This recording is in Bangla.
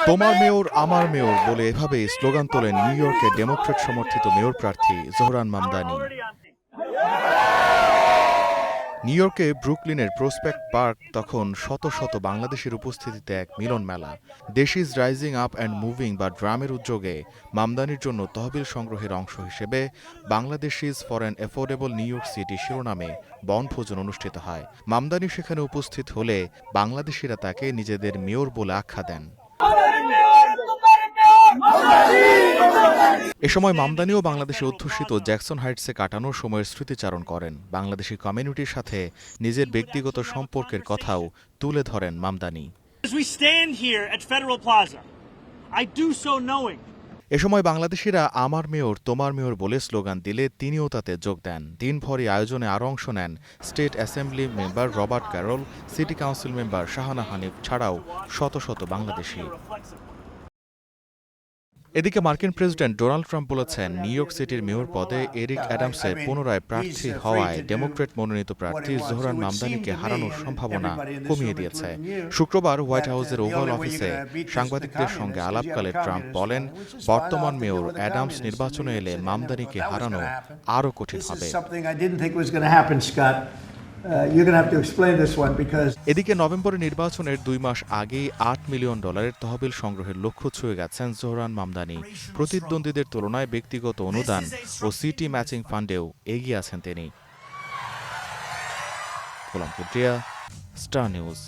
তোমার মেয়র আমার মেয়র বলে এভাবে স্লোগান তোলেন নিউ ইয়র্কের ডেমোক্র্যাট সমর্থিত মেয়র প্রার্থী জোহরান মামদানি। নিউ ইয়র্কে ব্রুকলিনের প্রসপেক্ট পার্ক তখন শত শত বাংলাদেশের উপস্থিতিতে এক মিলন মেলা। দেশ is rising up and moving বা ড্রামের উদ্যোগে মামদানির জন্য তহবিল সংগ্রহের অংশ হিসেবে Bangladesh is for an affordable new York city শিরোনামে বনভোজন অনুষ্ঠিত হয়। মামদানি সেখানে উপস্থিত হলে বাংলাদেশিরা তাকে নিজেদের মেয়র বলে আখ্যা দেন। এ সময় মামদানিও বাংলাদেশে অধ্যুষিত জ্যাকসন হাইটসে কাটানোর সময়ের স্মৃতিচারণ করেন। বাংলাদেশি কমিউনিটির সাথে নিজের ব্যক্তিগত সম্পর্কের কথাও তুলে ধরেন মামদানি। এ সময় বাংলাদেশিরা আমার মেয়র তোমার মেয়র বলে স্লোগান দিলে তিনিও তাতে যোগ দেন। দিনভরই আয়োজনে আরও অংশ নেন state assembly member Robert Carroll, city council member Shahana Hanif ছাড়াও শত শত বাংলাদেশি। এদিকে মার্কিন প্রেসিডেন্ট ডোনাল্ড ট্রাম্প বলেছেন, নিউ ইয়র্ক সিটির মেয়র পদে এরিক অ্যাডামসের পুনরায় প্রার্থী হওয়ায় ডেমোক্র্যাট মনোনীত প্রার্থী জোহরান মামদানিকে হারানোর সম্ভাবনা কমিয়ে দিয়েছে। শুক্রবার হোয়াইট হাউসের ওভাল অফিসে সাংবাদিকদের সঙ্গে আলাপকালে ট্রাম্প বলেন, বর্তমান মেয়র অ্যাডামস নির্বাচনে এলে মামদানিকে হারানো আরও কঠিন হবে। এদিকে নভেম্বরে নির্বাচনের 2 মাস আগেই $8 মিলিয়ন তহবিল সংগ্রহের লক্ষ্য ছুঁয়ে গেছেন জোহরান মামদানি। প্রতিদ্বন্দ্বীদের তুলনায় ব্যক্তিগত অনুদান ও সিটি ম্যাচিং ফান্ডেও এগিয়ে আছেন তিনি। গোলাম কিবরিয়া, স্টার নিউজ।